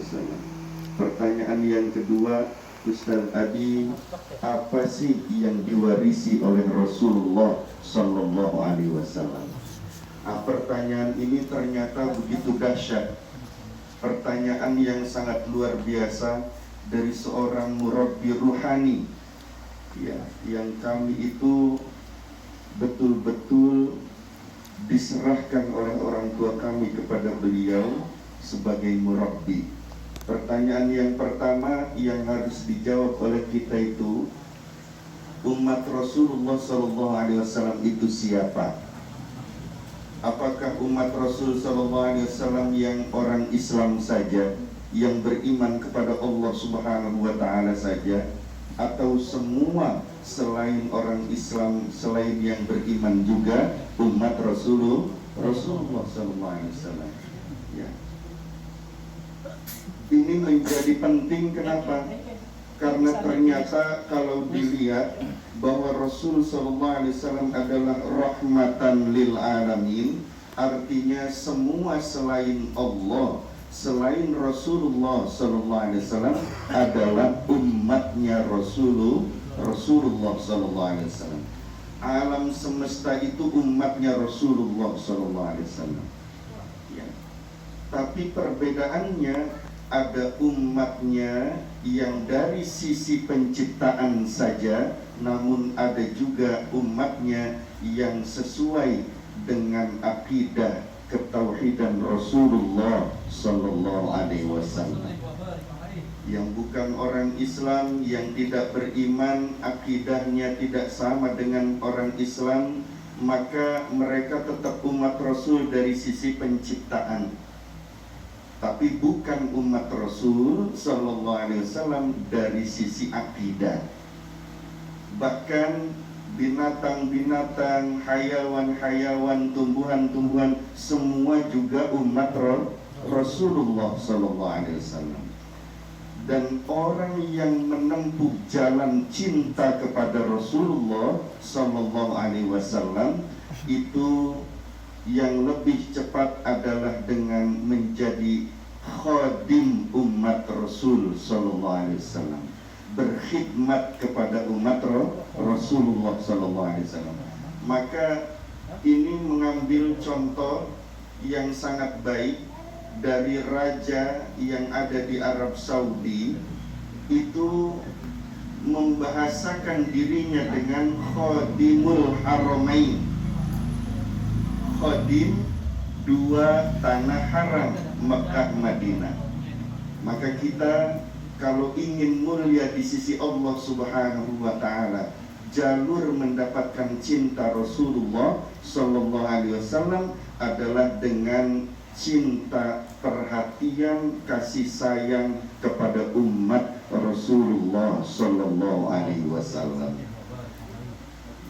wasallam. Pertanyaan yang kedua, Ustaz Adi, apa sih yang diwarisi oleh Rasulullah Sallallahu Alaihi Wasallam? Pertanyaan ini ternyata begitu dahsyat. Pertanyaan yang sangat luar biasa dari seorang murabbi ruhani, ya, yang kami itu betul-betul diserahkan oleh orang tua kami kepada beliau sebagai murabbi. Pertanyaan yang pertama yang harus dijawab oleh kita itu, umat Rasulullah SAW itu siapa? Apakah umat Rasul SAW yang orang Islam saja, yang beriman kepada Allah Subhanahu wa Ta'ala saja, atau semua selain orang Islam, selain yang beriman juga umat Rasulullah SAW? Ya. Ini menjadi penting, kenapa? Karena ternyata kalau dilihat bahwa Rasul SAW adalah rahmatan lil alamin, artinya semua selain Allah, selain Rasulullah SAW adalah umatnya Rasulullah SAW. Alam semesta itu umatnya Rasulullah SAW. Ya. Tapi perbedaannya, ada umatnya yang dari sisi penciptaan saja, namun ada juga umatnya yang sesuai dengan akidah ketauhidan Rasulullah Sallallahu Alaihi Wasallam. Yang bukan orang Islam, yang tidak beriman, akidahnya tidak sama dengan orang Islam, maka mereka tetap umat Rasul dari sisi penciptaan, tapi bukan umat Rasul Sallallahu Alaihi Wasallam dari sisi akidah. Bahkan binatang-binatang, hayawan-hayawan, tumbuhan-tumbuhan, semua juga umat Rasulullah Sallallahu Alaihi Wasallam. Dan orang yang menempuh jalan cinta kepada Rasulullah Sallallahu Alaihi Wasallam itu yang lebih cepat adalah dengan menjadi khadim umat Rasul Sallallahu Alaihi Wasallam, berkhidmat kepada umat Rasulullah Sallallahu Alaihi Wasallam. Maka ini mengambil contoh yang sangat baik dari raja yang ada di Arab Saudi, itu membahasakan dirinya dengan khadimul haramain. Khadim dua tanah haram, Mekah Madinah. Maka kita kalau ingin mulia di sisi Allah Subhanahu wa Ta'ala, jalur mendapatkan cinta Rasulullah Sallallahu Alaihi Wasallam adalah dengan cinta, perhatian, kasih sayang kepada umat Rasulullah Sallallahu Alaihi Wasallam.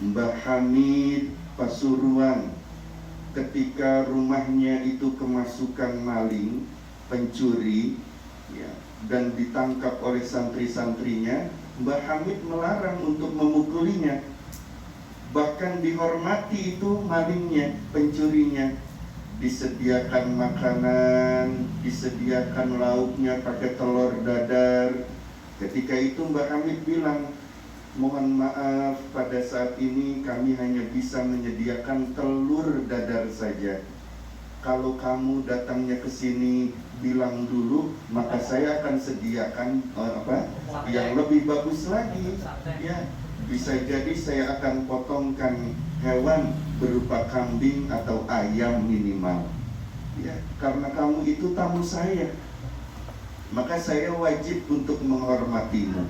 Mbah Hamid Pasuruan, ketika rumahnya itu kemasukan maling, pencuri, ya, dan ditangkap oleh santri-santrinya, Mbah Hamid melarang untuk memukulinya. Bahkan dihormati itu malingnya, pencurinya. Disediakan makanan, disediakan lauknya pakai telur dadar. Ketika itu Mbah Hamid bilang, mohon maaf, pada saat ini kami hanya bisa menyediakan telur dadar saja. Kalau kamu datangnya ke sini bilang dulu, maka saya akan sediakan yang lebih bagus lagi. Ya, bisa jadi saya akan potongkan hewan berupa kambing atau ayam minimal. Ya, karena kamu itu tamu saya, maka saya wajib untuk menghormatimu.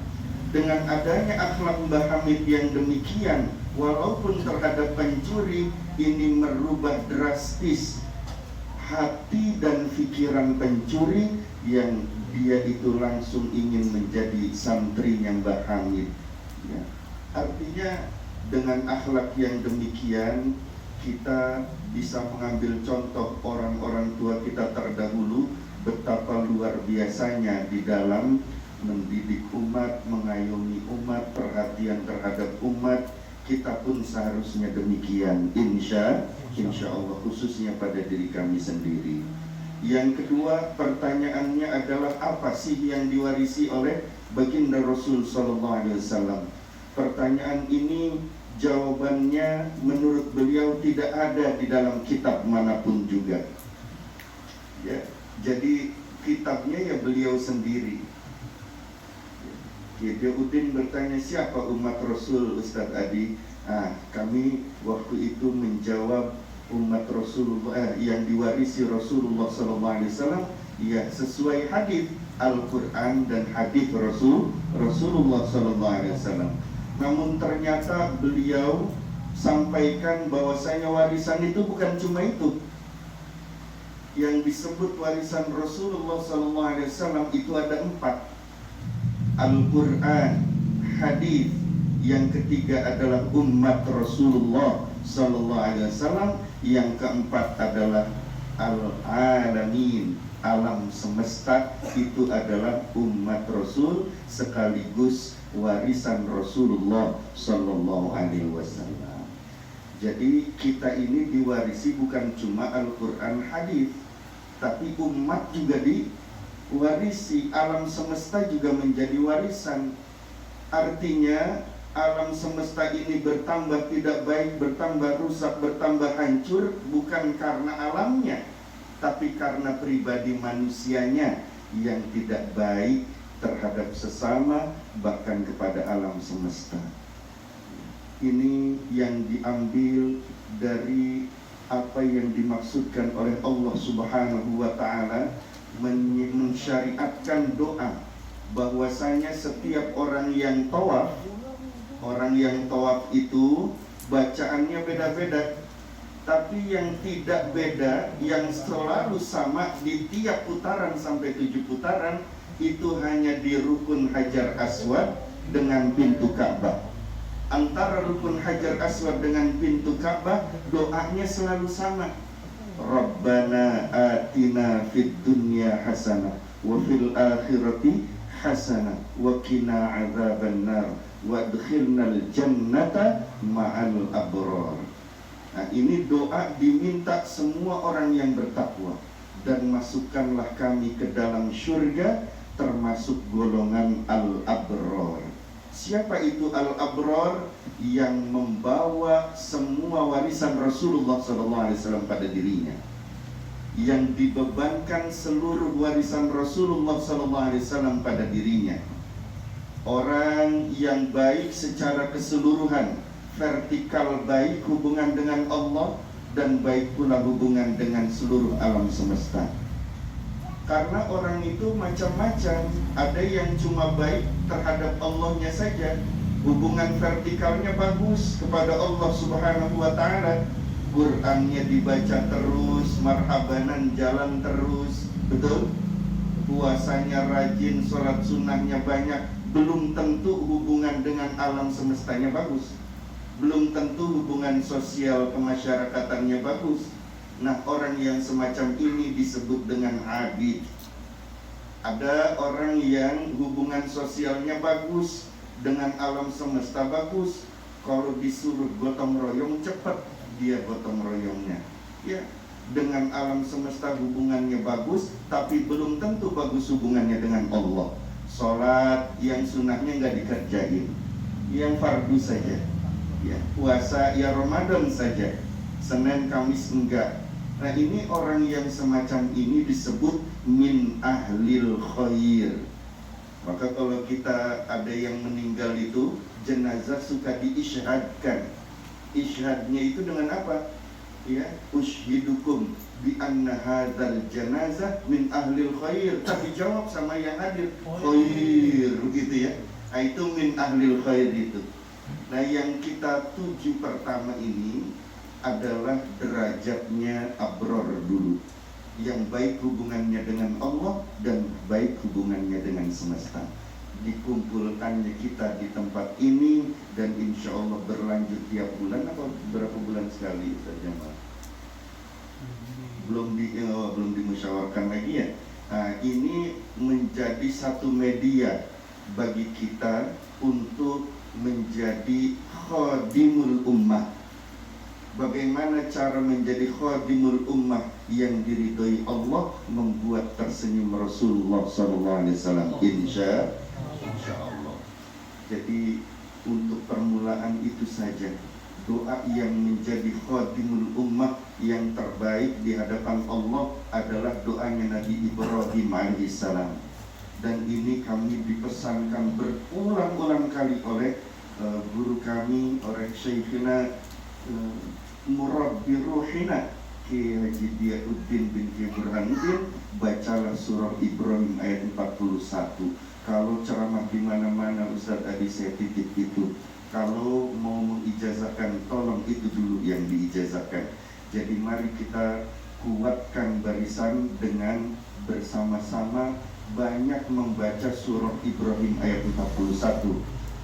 Dengan adanya akhlak Mbah Hamid yang demikian, walaupun terhadap pencuri, ini merubah drastis hati dan pikiran pencuri yang dia itu langsung ingin menjadi santrinya Mbah Hamid. Ya. Artinya dengan akhlak yang demikian, kita bisa mengambil contoh orang-orang tua kita terdahulu, betapa luar biasanya di dalam mendidik umat, mengayomi umat, perhatian terhadap umat. Kita pun seharusnya demikian, insya Allah, khususnya pada diri kami sendiri. Yang kedua, pertanyaannya adalah apa sih yang diwarisi oleh baginda Rasul sallallahu alaihi wasallam? Pertanyaan ini jawabannya menurut beliau tidak ada di dalam kitab manapun juga. Ya, jadi kitabnya ya beliau sendiri. Dia Udin bertanya, siapa umat Rasul Ustadz Adi? Kami waktu itu menjawab umat Rasulullah yang diwarisi Rasulullah SAW ya sesuai hadis Al-Quran dan hadis Rasulullah SAW. Namun ternyata beliau sampaikan bahwasanya warisan itu bukan cuma itu. Yang disebut warisan Rasulullah SAW itu ada 4. Al-Quran, hadis, yang ketiga adalah umat Rasulullah SAW, yang keempat adalah al-alamin, alam semesta, itu adalah umat Rasul sekaligus warisan Rasulullah SAW. Jadi kita ini diwarisi bukan cuma Al-Quran, hadis, tapi umat juga diwarisi, alam semesta juga menjadi warisan. Artinya alam semesta ini bertambah tidak baik, bertambah rusak, bertambah hancur bukan karena alamnya, tapi karena pribadi manusianya yang tidak baik terhadap sesama, bahkan kepada alam semesta. Ini yang diambil dari apa yang dimaksudkan oleh Allah Subhanahu wa ta'ala mensyariatkan doa, bahwasanya setiap orang yang tawaf itu bacaannya beda-beda, tapi yang tidak beda, yang selalu sama di tiap putaran sampai 7 putaran, itu hanya di rukun Hajar Aswad dengan pintu Ka'bah. Antara rukun Hajar Aswad dengan pintu Ka'bah, doanya selalu sama. Rabbana atina fid dunya hasanah wa fil akhirati hasanah wa qina adzabannar wa adkhilnal jannata ma'al abrar. Nah, ini doa diminta semua orang yang bertakwa, dan masukkanlah kami ke dalam syurga termasuk golongan al-abrar. Siapa itu al-abrar? Yang membawa semua warisan Rasulullah SAW pada dirinya, yang dibebankan seluruh warisan Rasulullah SAW pada dirinya. Orang yang baik secara keseluruhan, vertikal baik hubungan dengan Allah, dan baik pula hubungan dengan seluruh alam semesta. Karena orang itu macam-macam, ada yang cuma baik terhadap Allahnya saja, hubungan vertikalnya bagus kepada Allah Subhanahu wa ta'ala, Qur'annya dibaca terus, marhabanan jalan terus, betul? Puasanya rajin, sholat sunnahnya banyak, belum tentu hubungan dengan alam semestanya bagus, belum tentu hubungan sosial kemasyarakatannya bagus. Nah, orang yang semacam ini disebut dengan abid. Ada orang yang hubungan sosialnya bagus, dengan alam semesta bagus, kalau disuruh gotong royong cepat dia gotong royongnya. Ya, dengan alam semesta hubungannya bagus, tapi belum tentu bagus hubungannya dengan Allah. Sholat yang sunnahnya nggak dikerjain, yang fardu saja. Ya, puasa ya Ramadan saja, Senin Kamis enggak. Nah, ini orang yang semacam ini disebut min ahlil khair. Maka kalau kita ada yang meninggal itu, jenazah suka diisyhadkan. Isyhadnya itu dengan apa? Ya, ushidukum bi anna hadzal janazah min ahlil khair. Tapi jawab sama yang hadir, khair, begitu ya. Nah, itu min ahlil khair itu. Nah, yang kita tuju pertama ini adalah derajatnya abror dulu, yang baik hubungannya dengan Allah dan baik hubungannya dengan semesta. Dikumpulkannya kita di tempat ini, dan insya Allah berlanjut tiap bulan atau berapa bulan sekali saja, Pak? Belum dimusyawarkan lagi ya. Nah, ini menjadi satu media bagi kita untuk menjadi khadimul ummah. Bagaimana cara menjadi khadimul ummah? yang diridhoi Allah membuat tersenyum Rasulullah SAW. Insya Allah. Jadi untuk permulaan itu saja, doa yang menjadi khatimul ummah yang terbaik di hadapan Allah adalah doanya Nabi Ibrahim alaihissalam. Dan ini kami dipesankan berulang-ulang kali oleh guru kami, oleh Syekhina Murabbi Ruhina Ki Haji Diyauddin bin Ki Burhanuddin, bacalah surah Ibrahim ayat 41. Kalau ceramah di mana-mana Ustaz Adi saya titip itu. Kalau mau mengijazahkan, tolong itu dulu yang diijazahkan. Jadi mari kita kuatkan barisan dengan bersama-sama banyak membaca surah Ibrahim ayat 41.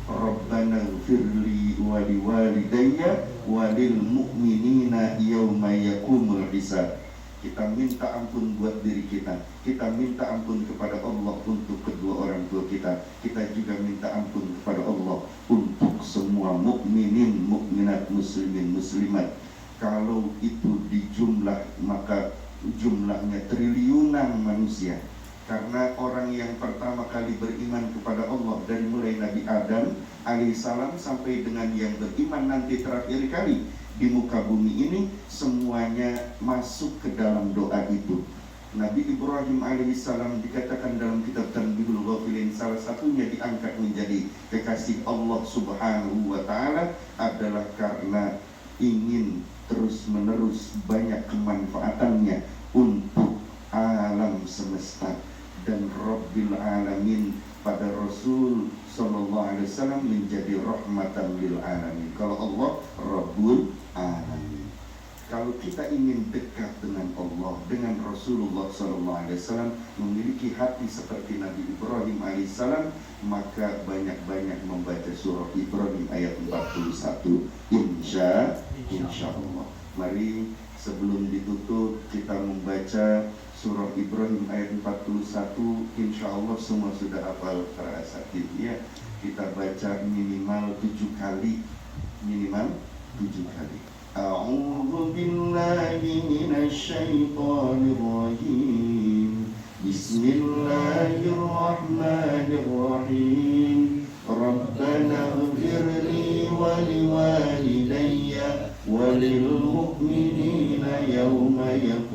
Rabbana ighfirli wa liwalidayya wa lil mu'minina yauma yaqumul hisab. Kita minta ampun buat diri kita. Kita minta ampun kepada Allah untuk kedua orang tua kita. Kita juga minta ampun kepada Allah untuk semua mukminin, mukminat, muslimin, muslimat. Kalau itu dijumlah, maka jumlahnya triliunan manusia. Karena orang yang pertama kali beriman kepada Allah dari mulai Nabi Adam alaihissalam sampai dengan yang beriman nanti terakhir kali di muka bumi ini, semuanya masuk ke dalam doa itu. Nabi Ibrahim alaihissalam dikatakan dalam kitab Tanbihul Ghafilin, salah satunya diangkat menjadi kekasih Allah subhanahu wa ta'ala adalah karena ingin terus menerus banyak kemanfaatannya untuk alam semesta. Dan Rabbil Alamin pada Rasul Sallallahu Alaihi Wasallam menjadi rahmatan lil alamin. Kalau Allah Rabbul Alamin. Kalau kita ingin dekat dengan Allah, dengan Rasulullah Sallallahu Alaihi Wasallam, memiliki hati seperti Nabi Ibrahim Alaihissalam, maka banyak-banyak membaca surah Ibrahim ayat 41. Insya Allah. Mari sebelum ditutup kita membaca surah Ibrahim ayat 41. Insya Allah semua sudah hafal para asatidz ya. Kita baca minimal 7 kali. Minimal 7 kali. A'udzu billahi minasy syaithanir rajim. Bismillahirrahmanirrahim. Rabbana ighfirli wa liwalidayya wa lil mu'minina yawma yaqumul